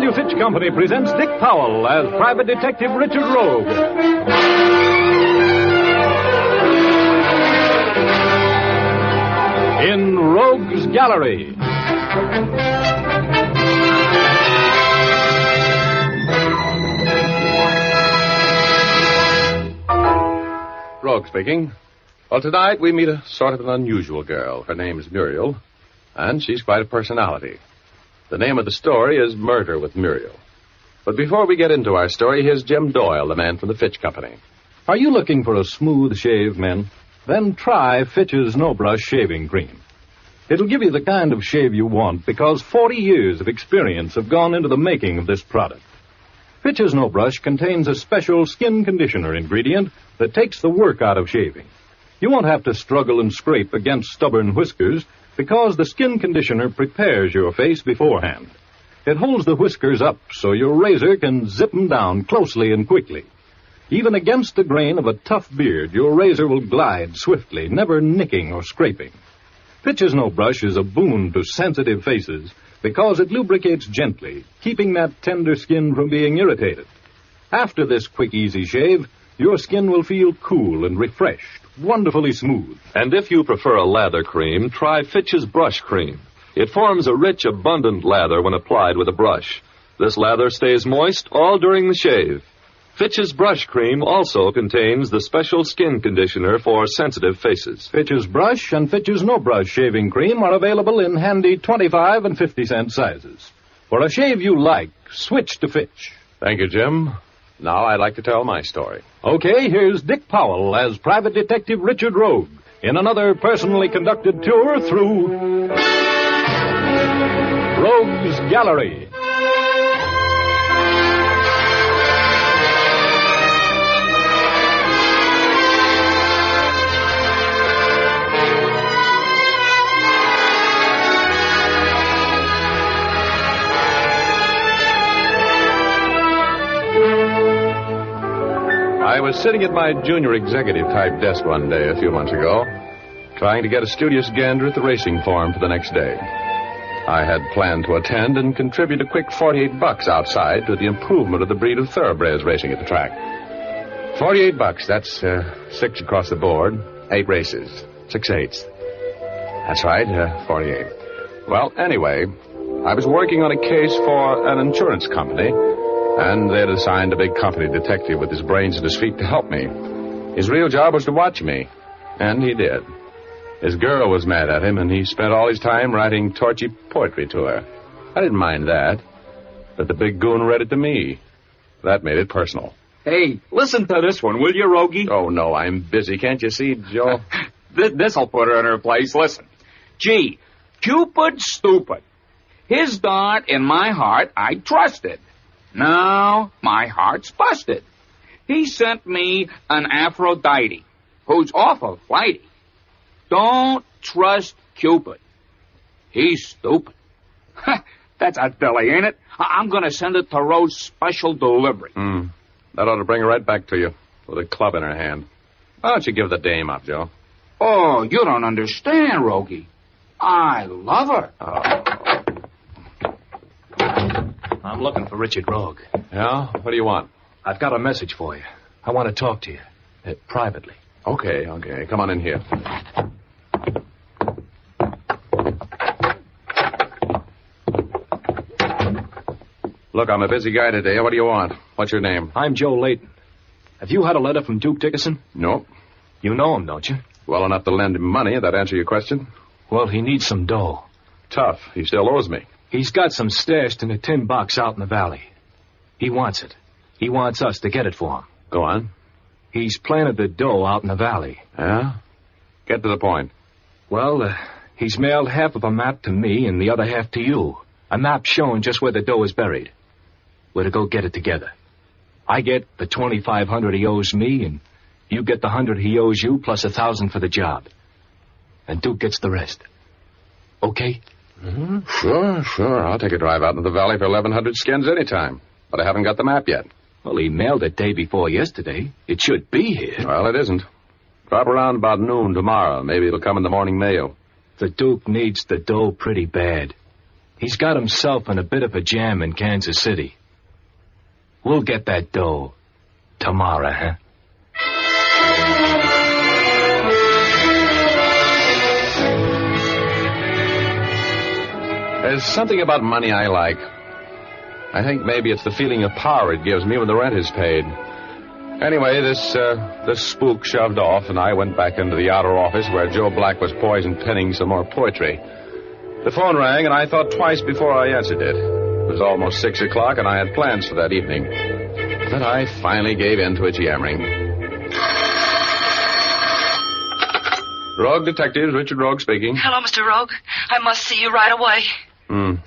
W. Fitch Company presents Dick Powell as Private Detective Richard Rogue. In Rogue's Gallery. Rogue speaking. Well, tonight we meet a sort of an unusual girl. Her name is Muriel, and she's quite a personality. The name of the story is Murder with Muriel. But before we get into our story, here's Jim Doyle, the man from the Fitch Company. Are you looking for a smooth shave, men? Then try Fitch's No Brush Shaving Cream. It'll give you the kind of shave you want because 40 years of experience have gone into the making of this product. Fitch's No Brush contains a special skin conditioner ingredient that takes the work out of shaving. You won't have to struggle and scrape against stubborn whiskers because the skin conditioner prepares your face beforehand. It holds the whiskers up so your razor can zip them down closely and quickly. Even against the grain of a tough beard, your razor will glide swiftly, never nicking or scraping. Fitch's No Brush is a boon to sensitive faces because it lubricates gently, keeping that tender skin from being irritated. After this quick, easy shave, your skin will feel cool and refreshed, wonderfully smooth. And if you prefer a lather cream, try Fitch's Brush Cream. It forms a rich, abundant lather when applied with a brush. This lather stays moist all during the shave. Fitch's Brush Cream also contains the special skin conditioner for sensitive faces. Fitch's Brush and Fitch's No Brush Shaving Cream are available in handy 25 and 50-cent sizes. For a shave you like, switch to Fitch. Thank you, Jim. Now I'd like to tell my story. Okay, here's Dick Powell as Private Detective Richard Rogue in another personally conducted tour through Rogue's Gallery. I was sitting at my junior executive-type desk one day a few months ago, trying to get a studious gander at the racing form for the next day. I had planned to attend and contribute a quick $48 outside to the improvement of the breed of thoroughbreds racing at the track. $48, that's 6 across the board, 8 races, 6/8. That's right, 48. Well, anyway, I was working on a case for an insurance company, and they'd assigned a big company detective with his brains at his feet to help me. His real job was to watch me, and he did. His girl was mad at him, and he spent all his time writing torchy poetry to her. I didn't mind that, but the big goon read it to me. That made it personal. Hey, listen to this one, will you, Rogie? Oh, no, I'm busy. Can't you see, Joe? This'll put her in her place. Listen. Gee, Cupid's stupid. His dart in my heart I trusted. Now my heart's busted. He sent me an Aphrodite, who's awful flighty. Don't trust Cupid. He's stupid. That's a dilly, ain't it? I'm going to send it to Rose special delivery. That ought to bring her right back to you with a club in her hand. Why don't you give the dame up, Joe? Oh, you don't understand, Rogie. I love her. I'm looking for Richard Rogue. Yeah? What do you want? I've got a message for you. I want to talk to you. Privately. Okay. Come on in here. Look, I'm a busy guy today. What do you want? What's your name? I'm Joe Layton. Have you had a letter from Duke Dickerson? No. You know him, don't you? Well enough to lend him money. That answer your question? Well, he needs some dough. Tough. He still owes me. He's got some stashed in a tin box out in the valley. He wants it. He wants us to get it for him. Go on. He's planted the dough out in the valley. Yeah? Get to the point. Well, he's mailed half of a map to me and the other half to you. A map showing just where the dough is buried. We're to go get it together. I get the $2,500 he owes me, and you get the $100 he owes you, plus $1,000 for the job. And Duke gets the rest. Okay? Sure. I'll take a drive out into the valley for 1,100 skins anytime. But I haven't got the map yet. Well, he mailed it day before yesterday. It should be here. Well, it isn't. Drop around about noon tomorrow. Maybe it'll come in the morning mail. The Duke needs the dough pretty bad. He's got himself in a bit of a jam in Kansas City. We'll get that dough tomorrow, huh? There's something about money I like. I think maybe it's the feeling of power it gives me when the rent is paid. Anyway, this spook shoved off, and I went back into the outer office where Joe Black was poised and penning some more poetry. The phone rang, and I thought twice before I answered it. It was almost 6 o'clock, and I had plans for that evening. But I finally gave in to its yammering. Rogue Detectives, Richard Rogue speaking. Hello, Mr. Rogue. I must see you right away.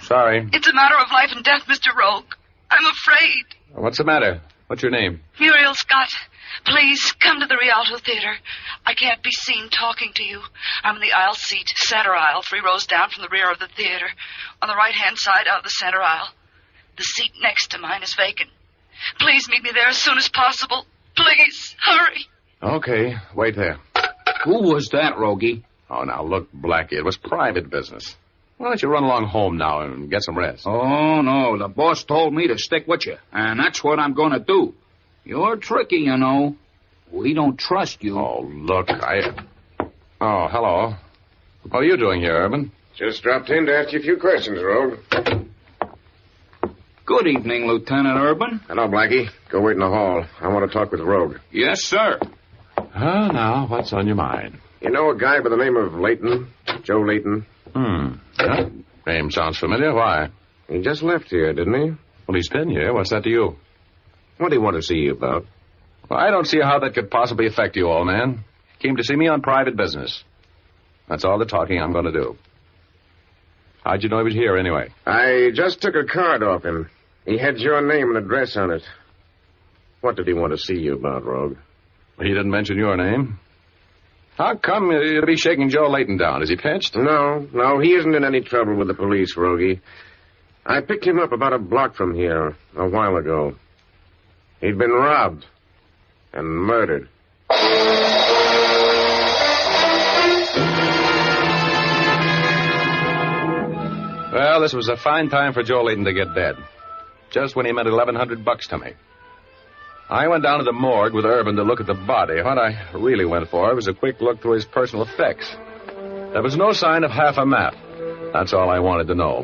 Sorry. It's a matter of life and death, Mr. Rogue. I'm afraid. What's the matter? What's your name? Muriel Scott. Please, come to the Rialto Theater. I can't be seen talking to you. I'm in the aisle seat, center aisle, 3 rows down from the rear of the theater. On the right-hand side out of the center aisle. The seat next to mine is vacant. Please meet me there as soon as possible. Please, hurry. Okay, wait there. Who was that, Rogie? Oh, now, look, Blackie, it was private business. Why don't you run along home now and get some rest? Oh, no, the boss told me to stick with you, and that's what I'm going to do. You're tricky, you know. We don't trust you. Oh, look, Oh, hello. What are you doing here, Urban? Just dropped in to ask you a few questions, Rogue. Good evening, Lieutenant Urban. Hello, Blackie. Go wait in the hall. I want to talk with Rogue. Yes, sir. Oh, now, what's on your mind? You know a guy by the name of Layton? Joe Layton? That name sounds familiar. Why? He just left here, didn't he? Well, he's been here. What's that to you? What do you want to see you about? Well, I don't see how that could possibly affect you, old man. He came to see me on private business. That's all the talking I'm going to do. How'd you know he was here, anyway? I just took a card off him. He had your name and address on it. What did he want to see you about, Rogue? He didn't mention your name. How come you'll be shaking Joe Layton down? Is he pinched? No, he isn't in any trouble with the police, Rogie. I picked him up about a block from here a while ago. He'd been robbed and murdered. Well, this was a fine time for Joe Layton to get dead. Just when he meant $1,100 to me. I went down to the morgue with Urban to look at the body. What I really went for was a quick look through his personal effects. There was no sign of half a map. That's all I wanted to know.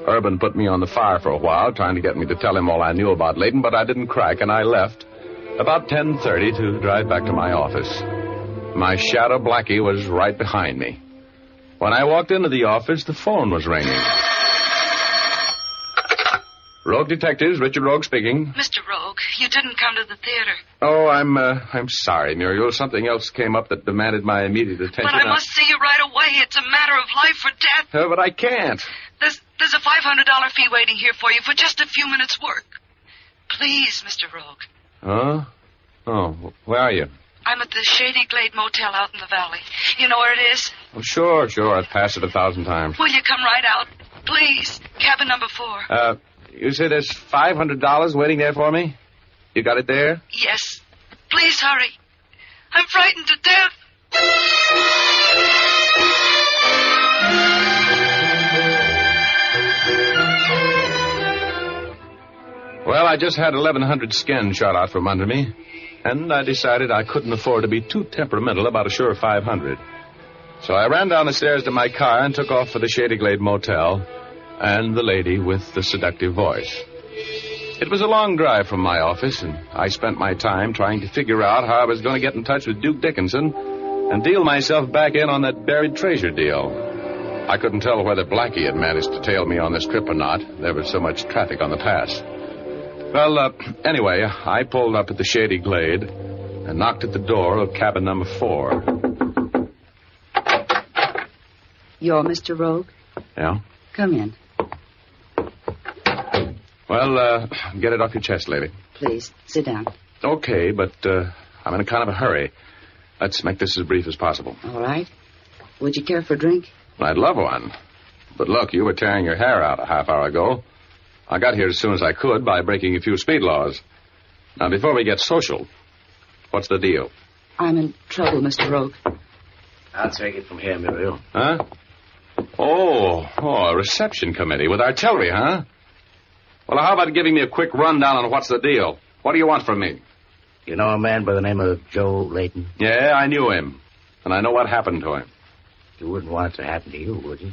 Urban put me on the fire for a while, trying to get me to tell him all I knew about Layton, but I didn't crack, and I left about 10:30 to drive back to my office. My shadow, Blackie, was right behind me. When I walked into the office, the phone was ringing. Rogue Detectives, Richard Rogue speaking. Mr. Rogue, you didn't come to the theater. Oh, I'm sorry, Muriel. Something else came up that demanded my immediate attention. But I must see you right away. It's a matter of life or death. But I can't. There's a $500 fee waiting here for you for just a few minutes' work. Please, Mr. Rogue. Huh? Oh, where are you? I'm at the Shady Glade Motel out in the valley. You know where it is? Oh, sure. I've passed it 1,000 times. Will you come right out? Please. Cabin number 4. You say there's $500 waiting there for me? You got it there? Yes. Please hurry. I'm frightened to death. Well, I just had 1,100 skin shot out from under me, and I decided I couldn't afford to be too temperamental about a sure 500. So I ran down the stairs to my car and took off for the Shady Glade Motel and the lady with the seductive voice. It was a long drive from my office, and I spent my time trying to figure out how I was going to get in touch with Duke Dickinson and deal myself back in on that buried treasure deal. I couldn't tell whether Blackie had managed to tail me on this trip or not. There was so much traffic on the pass. Well, anyway, I pulled up at the Shady Glade and knocked at the door of cabin number 4. You're Mr. Rogue? Yeah? Come in. Well, get it off your chest, lady. Please, sit down. Okay, but I'm in a kind of a hurry. Let's make this as brief as possible. All right. Would you care for a drink? I'd love one. But look, you were tearing your hair out a half hour ago. I got here as soon as I could by breaking a few speed laws. Now, before we get social, what's the deal? I'm in trouble, Mr. Rogue. I'll take it from here, Muriel. Huh? Oh, a reception committee with artillery, huh? Well, how about giving me a quick rundown on what's the deal? What do you want from me? You know a man by the name of Joe Layton? Yeah, I knew him. And I know what happened to him. You wouldn't want it to happen to you, would you?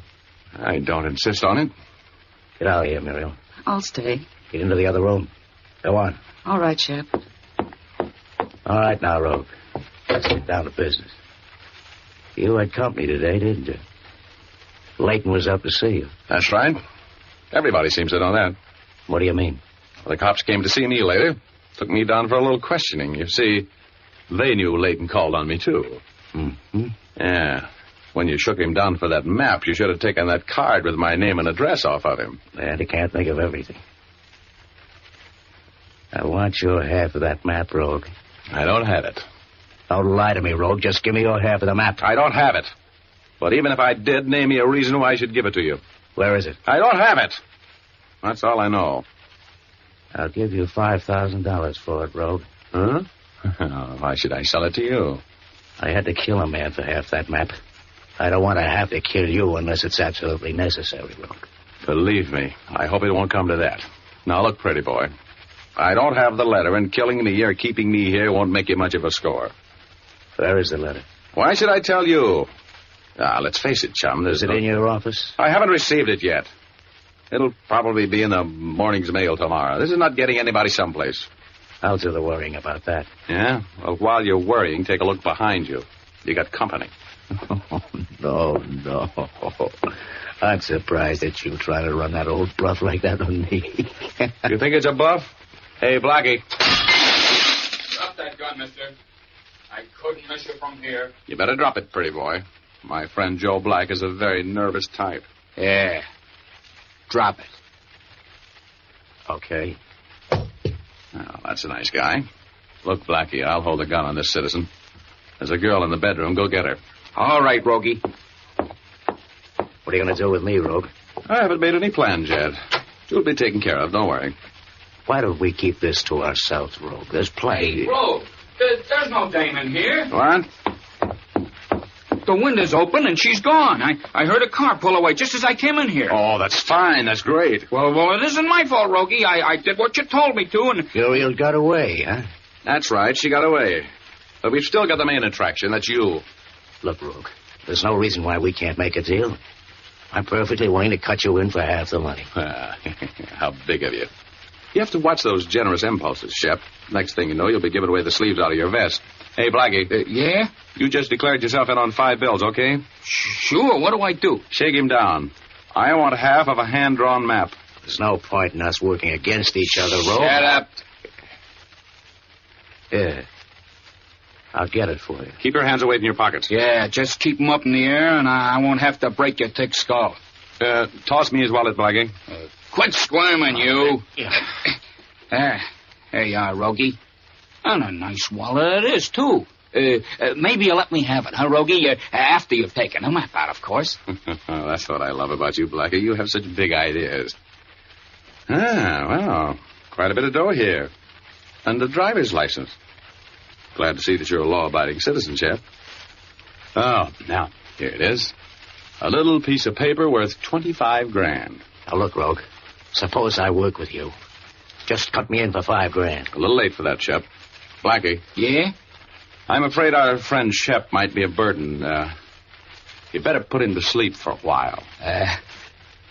I don't insist on it. Get out of here, Muriel. I'll stay. Get into the other room. Go on. All right, Shep. All right now, Rogue. Let's get down to business. You had company today, didn't you? Layton was up to see you. That's right. Everybody seems to know that. What do you mean? Well, the cops came to see me later. Took me down for a little questioning. You see, they knew Layton called on me, too. Mm-hmm. Yeah. When you shook him down for that map, you should have taken that card with my name and address off of him. And you can't think of everything. I want your half of that map, Rogue. I don't have it. Don't lie to me, Rogue. Just give me your half of the map. I don't have it. But even if I did, name me a reason why I should give it to you. Where is it? I don't have it. That's all I know. I'll give you $5,000 for it, Rogue. Huh? Why should I sell it to you? I had to kill a man for half that map. I don't want to have to kill you unless it's absolutely necessary, Rogue. Believe me, I hope it won't come to that. Now, look, pretty boy. I don't have the letter, and killing me or keeping me here won't make you much of a score. Where is the letter? Why should I tell you? Let's face it, chum. Is it in your office? I haven't received it yet. It'll probably be in the morning's mail tomorrow. This is not getting anybody someplace. I'll do the worrying about that. Yeah? Well, while you're worrying, take a look behind you. You got company. Oh, no. I'm surprised at you trying to run that old bluff like that on me. You think it's a bluff? Hey, Blackie. Drop that gun, mister. I couldn't miss you from here. You better drop it, pretty boy. My friend Joe Black is a very nervous type. Yeah. Drop it. Okay. Oh, that's a nice guy. Look, Blackie, I'll hold the gun on this citizen. There's a girl in the bedroom. Go get her. All right, Rogie. What are you going to do with me, Rogue? I haven't made any plans yet. You'll be taken care of. Don't worry. Why don't we keep this to ourselves, Rogue? There's plenty. Hey, Rogue, there's no dame in here. What? The window's open and she's gone. I heard a car pull away just as I came in here. Oh, that's fine. That's great. Well, it isn't my fault, Rogie. I did what you told me to, and... Muriel got away, huh? That's right. She got away. But we've still got the main attraction. That's you. Look, Rogue, there's no reason why we can't make a deal. I'm perfectly willing to cut you in for half the money. How big of you. You have to watch those generous impulses, Shep. Next thing you know, you'll be giving away the sleeves out of your vest. Hey, Blackie. Yeah? You just declared yourself in on 5 bills, okay? Sure. What do I do? Shake him down. I want half of a hand-drawn map. There's no point in us working against each other, Rogue. Shut up. Yeah. I'll get it for you. Keep your hands away from your pockets. Yeah, just keep them up in the air, and I won't have to break your thick skull. Toss me his wallet, Blackie. Quit squirming, you. Yeah. There you are, Rogie. And a nice wallet it is, too. Maybe you'll let me have it, huh, Rogie? After you've taken the map out, of course. That's what I love about you, Blackie. You have such big ideas. Well, quite a bit of dough here. And a driver's license. Glad to see that you're a law-abiding citizen, Shep. Oh, now, here it is. A little piece of paper worth $25,000. Now, look, Rogue. Suppose I work with you. Just cut me in for $5,000. A little late for that, Shep. Blackie. Yeah? I'm afraid our friend Shep might be a burden. You better put him to sleep for a while.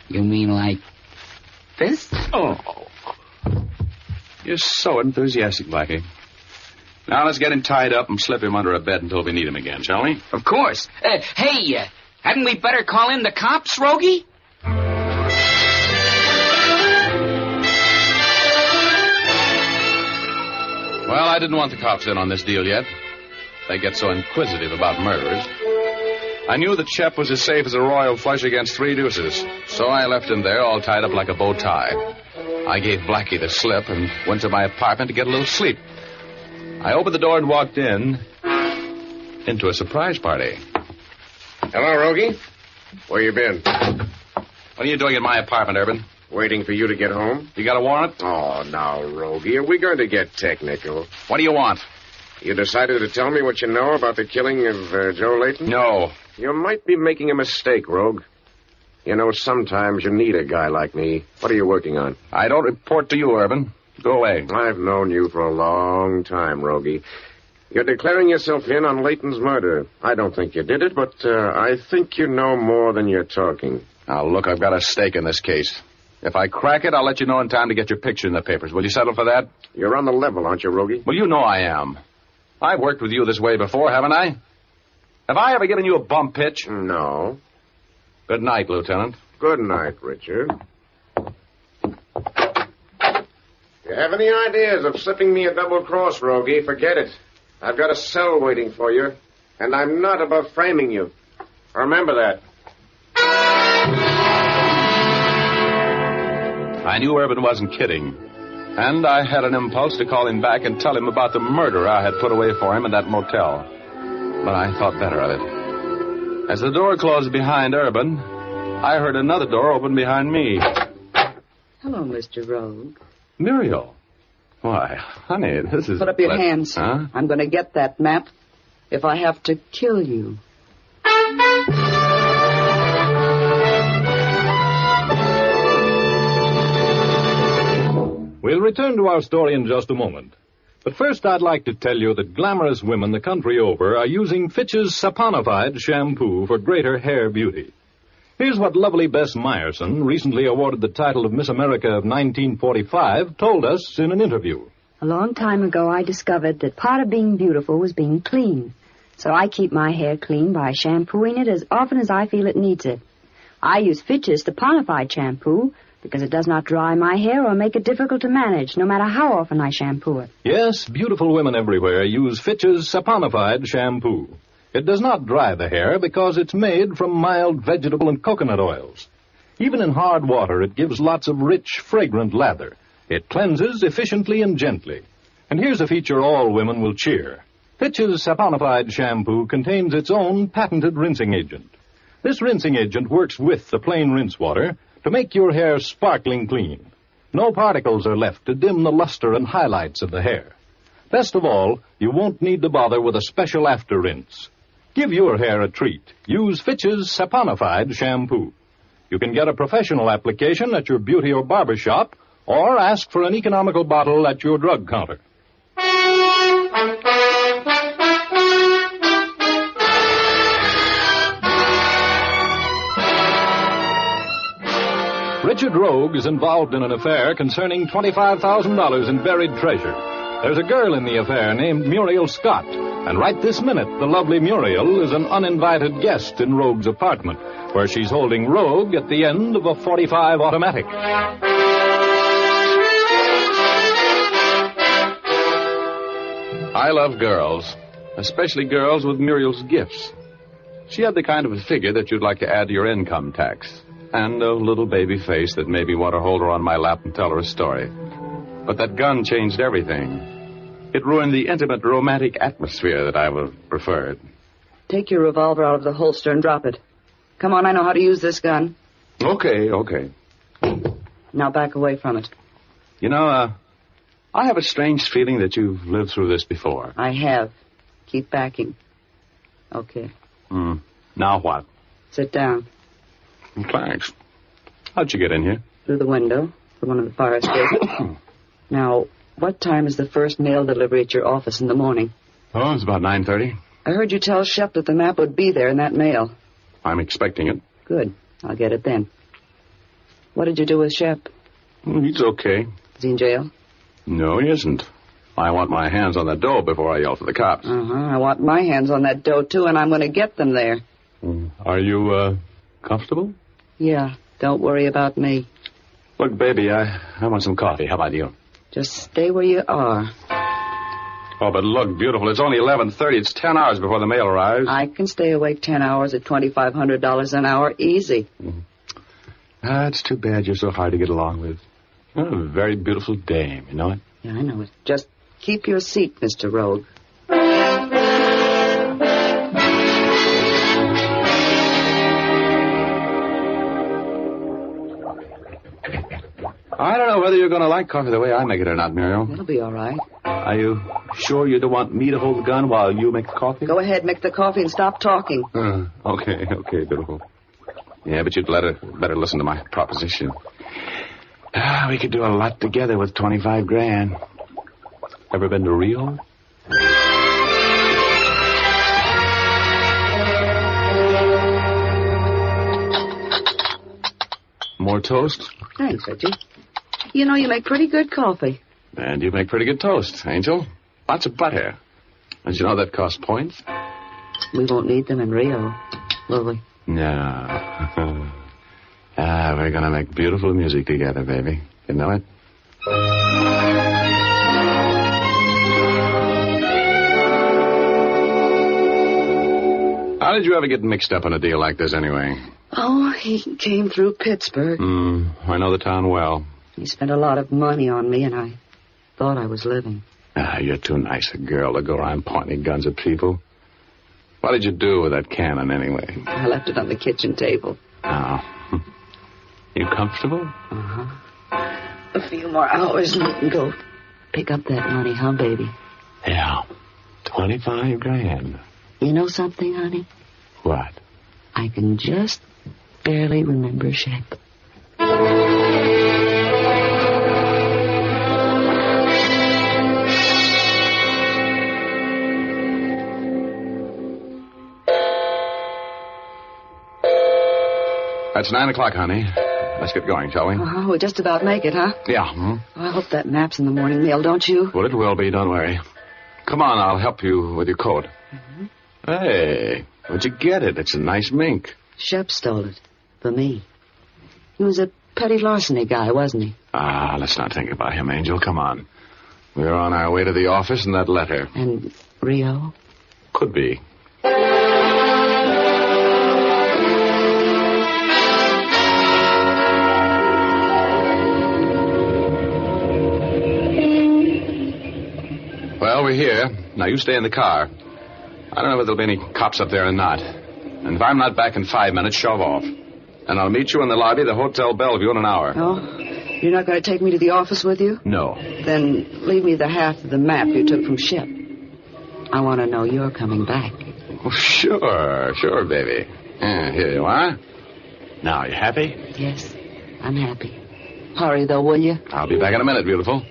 You mean like this? Oh. You're so enthusiastic, Blackie. Now let's get him tied up and slip him under a bed until we need him again, shall we? Of course. Hey, hadn't we better call in the cops, Rogie? Well, I didn't want the cops in on this deal yet. They get so inquisitive about murderers. I knew that Shep was as safe as a royal flush against 3 deuces, so I left him there all tied up like a bow tie. I gave Blackie the slip and went to my apartment to get a little sleep. I opened the door and walked into a surprise party. Hello, Rogie. Where you been? What are you doing in my apartment, Urban? Waiting for you to get home? You got a warrant? Oh, now, Rogie, are we going to get technical? What do you want? You decided to tell me what you know about the killing of Joe Layton? No. You might be making a mistake, Rogue. You know, sometimes you need a guy like me. What are you working on? I don't report to you, Urban. Go away. I've known you for a long time, Rogie. You're declaring yourself in on Leighton's murder. I don't think you did it, but I think you know more than you're talking. Now, look, I've got a stake in this case. If I crack it, I'll let you know in time to get your picture in the papers. Will you settle for that? You're on the level, aren't you, Rogie? Well, you know I am. I've worked with you this way before, haven't I? Have I ever given you a bump pitch? No. Good night, Lieutenant. Good night, Richard. You have any ideas of slipping me a double cross, Rogie? Forget it. I've got a cell waiting for you, and I'm not above framing you. Remember that. I knew Urban wasn't kidding, and I had an impulse to call him back and tell him about the murder I had put away for him in that motel. But I thought better of it. As the door closed behind Urban, I heard another door open behind me. Hello, Mr. Rogue. Muriel. Why, honey, this is... Put up your hands. Huh? I'm going to get that map if I have to kill you. We'll return to our story in just a moment. But first, I'd like to tell you that glamorous women the country over are using Fitch's saponified shampoo for greater hair beauty. Here's what lovely Bess Meyerson, recently awarded the title of Miss America of 1945, told us in an interview. A long time ago, I discovered that part of being beautiful was being clean. So I keep my hair clean by shampooing it as often as I feel it needs it. I use Fitch's saponified shampoo because it does not dry my hair or make it difficult to manage, no matter how often I shampoo it. Yes, beautiful women everywhere use Fitch's saponified shampoo. It does not dry the hair because it's made from mild vegetable and coconut oils. Even in hard water, it gives lots of rich, fragrant lather. It cleanses efficiently and gently. And here's a feature all women will cheer. Fitch's saponified shampoo contains its own patented rinsing agent. This rinsing agent works with the plain rinse water to make your hair sparkling clean. No particles are left to dim the luster and highlights of the hair. Best of all, you won't need to bother with a special after rinse. Give your hair a treat. Use Fitch's saponified shampoo. You can get a professional application at your beauty or barber shop, or ask for an economical bottle at your drug counter. Richard Rogue is involved in an affair concerning $25,000 in buried treasure. There's a girl in the affair named Muriel Scott, and right this minute, the lovely Muriel is an uninvited guest in Rogue's apartment, where she's holding Rogue at the end of a .45 automatic. I love girls, especially girls with Muriel's gifts. She had the kind of a figure that you'd like to add to your income tax, and a little baby face that made me want to hold her on my lap and tell her a story. But that gun changed everything. It ruined the intimate, romantic atmosphere that I would have preferred. Take your revolver out of the holster and drop it. Come on, I know how to use this gun. Okay. Now back away from it. You know, I have a strange feeling that you've lived through this before. I have. Keep backing. Okay. Now what? Sit down. Thanks. How'd you get in here? Through the window, through one of the fire escapes. Now, what time is the first mail delivery at your office in the morning? Oh, it's about 9:30. I heard you tell Shep that the map would be there in that mail. I'm expecting it. Good. I'll get it then. What did you do with Shep? He's okay. Is he in jail? No, he isn't. I want my hands on that dough before I yell for the cops. I want my hands on that dough, too, and I'm going to get them there. Are you, comfortable? Yeah. Don't worry about me. Look, baby, I want some coffee. How about you? Just stay where you are. Oh, but look, beautiful. It's only 11:30. It's 10 hours before the mail arrives. I can stay awake 10 hours at $2,500 an hour. Easy. It's too bad you're so hard to get along with. You're a very beautiful dame, you know it? Yeah, I know it. Just keep your seat, Mr. Rogue. I don't know whether you're going to like coffee the way I make it or not, Muriel. It'll be all right. Are you sure you don't want me to hold the gun while you make the coffee? Go ahead, make the coffee and stop talking. Okay, beautiful. Yeah, but you'd better listen to my proposition. We could do a lot together with 25 grand. Ever been to Rio? More toast? Thanks, Reggie. You know, you make pretty good coffee. And you make pretty good toast, Angel. Lots of butter. Don't you know that costs points? We won't need them in Rio, will we? No. We're going to make beautiful music together, baby. You know it? How did you ever get mixed up in a deal like this, anyway? Oh, he came through Pittsburgh. I know the town well. He spent a lot of money on me, and I thought I was living. You're too nice a girl to go around pointing guns at people. What did you do with that cannon, anyway? I left it on the kitchen table. Oh. You comfortable? Uh-huh. A few more hours and you can go pick up that money, huh, baby? Yeah. 25 grand. You know something, honey? What? I can just barely remember shape. That's 9 o'clock, honey. Let's get going, shall we? We'll just about make it, huh? Yeah. I hope that map's in the morning mail, don't you? Well, it will be, don't worry. Come on, I'll help you with your coat. Mm-hmm. Hey, where'd you get it? It's a nice mink. Shep stole it. For me. He was a petty larceny guy, wasn't he? Let's not think about him, Angel. Come on. We're on our way to the office and that letter. And Rio? Could be. Well, we're here. Now, you stay in the car. I don't know whether there'll be any cops up there or not. And if I'm not back in 5 minutes, shove off. And I'll meet you in the lobby of the Hotel Bellevue in an hour. Oh? You're not going to take me to the office with you? No. Then leave me the half of the map you took from Shep. I want to know you're coming back. Oh, sure, baby. Here you are. Now, you happy? Yes, I'm happy. Hurry, though, will you? I'll be back in a minute, beautiful.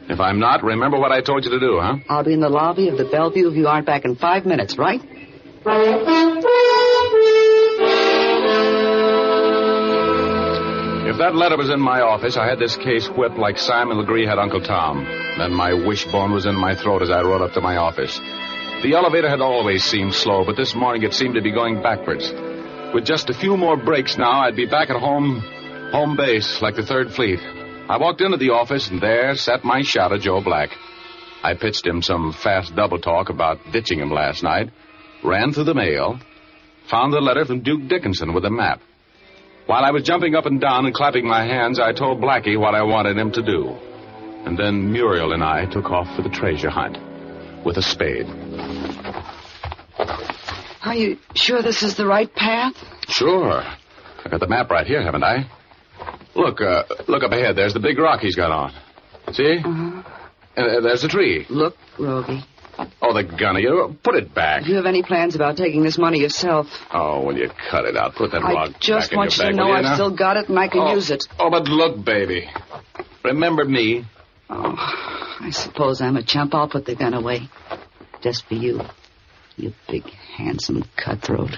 If I'm not, remember what I told you to do, huh? I'll be in the lobby of the Bellevue if you aren't back in 5 minutes, right? If that letter was in my office, I had this case whipped like Simon Legree had Uncle Tom. Then my wishbone was in my throat as I rode up to my office. The elevator had always seemed slow, but this morning it seemed to be going backwards. With just a few more breaks now, I'd be back at home base, like the 3rd Fleet. I walked into the office, and there sat my shadow, Joe Black. I pitched him some fast double talk about ditching him last night, ran through the mail, found the letter from Duke Dickinson with a map. While I was jumping up and down and clapping my hands, I told Blackie what I wanted him to do. And then Muriel and I took off for the treasure hunt with a spade. Are you sure this is the right path? Sure. I got the map right here, haven't I? Look up ahead. There's the big rock he's got on. See? Uh-huh. There's the tree. Look, Rogie. Oh, the gun of you. Put it back. Do you have any plans about taking this money yourself? Oh, will you cut it out? Put that rock I just back in want your you bag, to know will you, I've now? still got it and I can use it. Oh, but look, baby. Remember me. Oh, I suppose I'm a chump. I'll put the gun away. Just for you. You big, handsome cutthroat.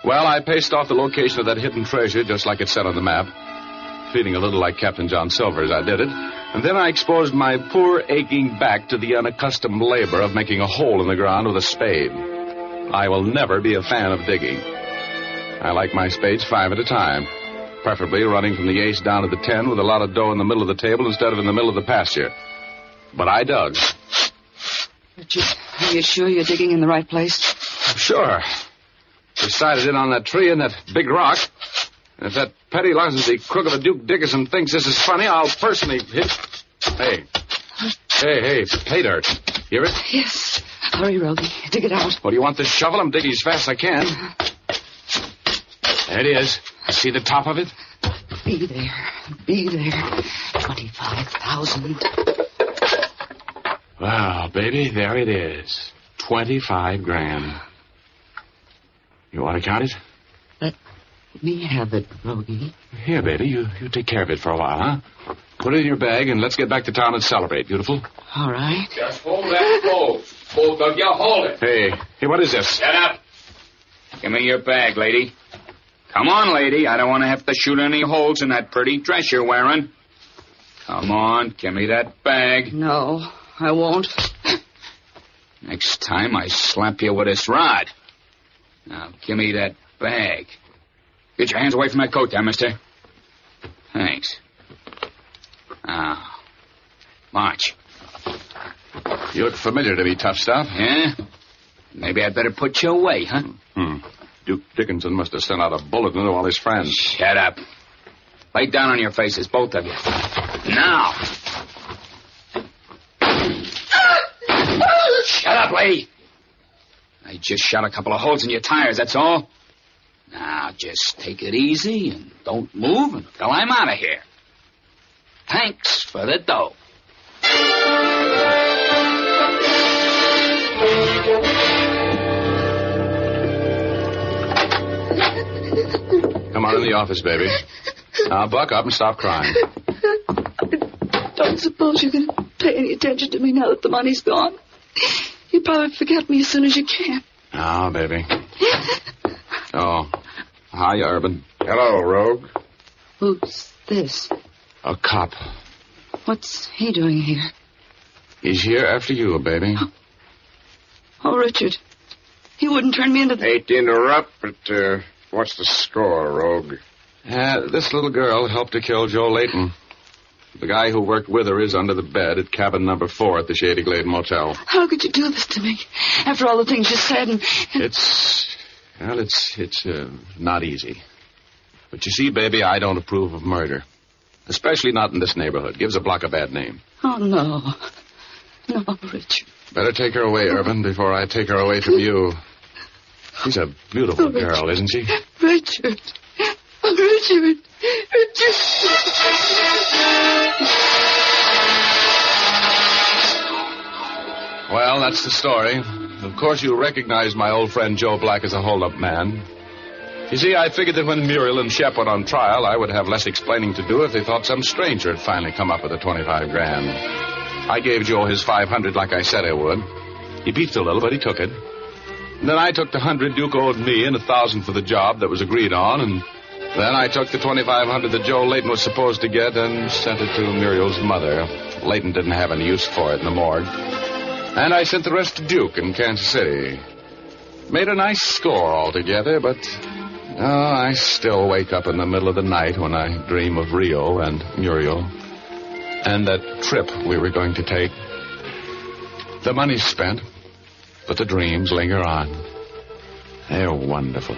Well, I paced off the location of that hidden treasure just like it said on the map. Feeling a little like Captain John Silver as I did it. And then I exposed my poor, aching back to the unaccustomed labor of making a hole in the ground with a spade. I will never be a fan of digging. I like my spades 5 at a time. Preferably running from the ace down to the 10 with a lot of dough in the middle of the table instead of in the middle of the pasture. But I dug. Are you sure you're digging in the right place? Sure. Decided in on that tree and that big rock. And if that petty larceny crook of a Duke Dickinson thinks this is funny, I'll personally hit... Hey, pay dirt. Hear it? Yes. Hurry, Rogie. Dig it out. Well, do you want this shovel? I'm digging as fast as I can. There it is. See the top of it? Be there. 25,000. Well, baby, there it is. 25 grand. You want to count it? Let me have it, Rogie. Here, baby, you take care of it for a while, huh? Put it in your bag and let's get back to town and celebrate, beautiful. All right. Just hold that close. Both of you, hold it. Hey, what is this? Shut up. Give me your bag, lady. Come on, lady. I don't want to have to shoot any holes in that pretty dress you're wearing. Come on, give me that bag. No, I won't. Next time I slap you with this rod. Now, give me that bag. Get your hands away from that coat there, mister. Thanks. Now, march. You look familiar to me, tough stuff. Yeah? Maybe I'd better put you away, huh? Duke Dickinson must have sent out a bulletin to all his friends. Shut up. Lay down on your faces, both of you. Now. Shut up, lady. I just shot a couple of holes in your tires, that's all. Now, just take it easy and don't move until I'm out of here. Thanks for the dough. Come on in the office, baby. Now, buck up and stop crying. I don't suppose you can pay any attention to me now that the money's gone. You probably forget me as soon as you can. Oh, baby. Oh. Hi, Urban. Hello, Rogue. Who's this? A cop. What's he doing here? He's here after you, baby. Oh, Richard. He wouldn't turn me into... Hate to interrupt, but, what's the score, Rogue? This little girl helped to kill Joe Layton. The guy who worked with her is under the bed at cabin number 4 at the Shady Glade Motel. How could you do this to me? After all the things you said and... It's not easy. But you see, baby, I don't approve of murder. Especially not in this neighborhood. Gives a block a bad name. Oh, no. No, Richard. Better take her away, Urban, before I take her away from you. She's a beautiful girl, isn't she? Richard. Oh, Richard. Richard. Well, that's the story. Of course, you recognize my old friend Joe Black as a hold-up man. You see, I figured that when Muriel and Shep went on trial, I would have less explaining to do if they thought some stranger had finally come up with the 25 grand. I gave Joe his 500 like I said I would. He beefed a little, but he took it. And then I took the 100 Duke owed me and 1,000 for the job that was agreed on, and then I took the 2,500 that Joe Layton was supposed to get and sent it to Muriel's mother. Layton didn't have any use for it in the morgue. And I sent the rest to Duke in Kansas City. Made a nice score altogether, but I still wake up in the middle of the night when I dream of Rio and Muriel and that trip we were going to take. The money's spent, but the dreams linger on. They're wonderful.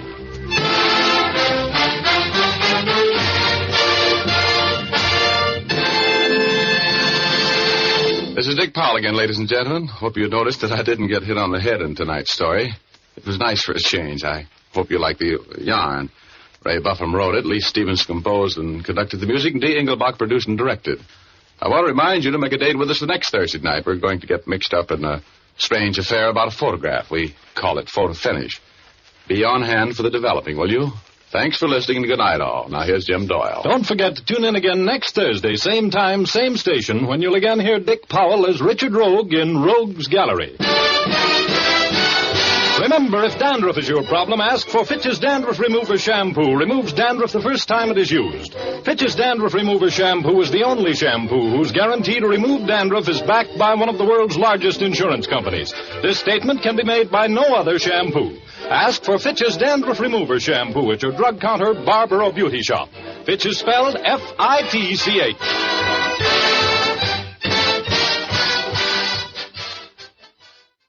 This is Dick Powell again, ladies and gentlemen. Hope you noticed that I didn't get hit on the head in tonight's story. It was nice for a change. I hope you like the yarn. Ray Buffum wrote it, Lee Stevens composed and conducted the music, and Dee Engelbach produced and directed. I want to remind you to make a date with us the next Thursday night. We're going to get mixed up in a strange affair about a photograph. We call it photo finish. Be on hand for the developing, will you? Thanks for listening, and good night, all. Now, here's Jim Doyle. Don't forget to tune in again next Thursday, same time, same station, when you'll again hear Dick Powell as Richard Rogue in Rogue's Gallery. Remember, if dandruff is your problem, ask for Fitch's Dandruff Remover Shampoo. Removes dandruff the first time it is used. Fitch's Dandruff Remover Shampoo is the only shampoo whose guarantee to remove dandruff is backed by one of the world's largest insurance companies. This statement can be made by no other shampoo. Ask for Fitch's Dandruff Remover Shampoo at your drug counter, barber, or beauty shop. Fitch is spelled F-I-T-C-H.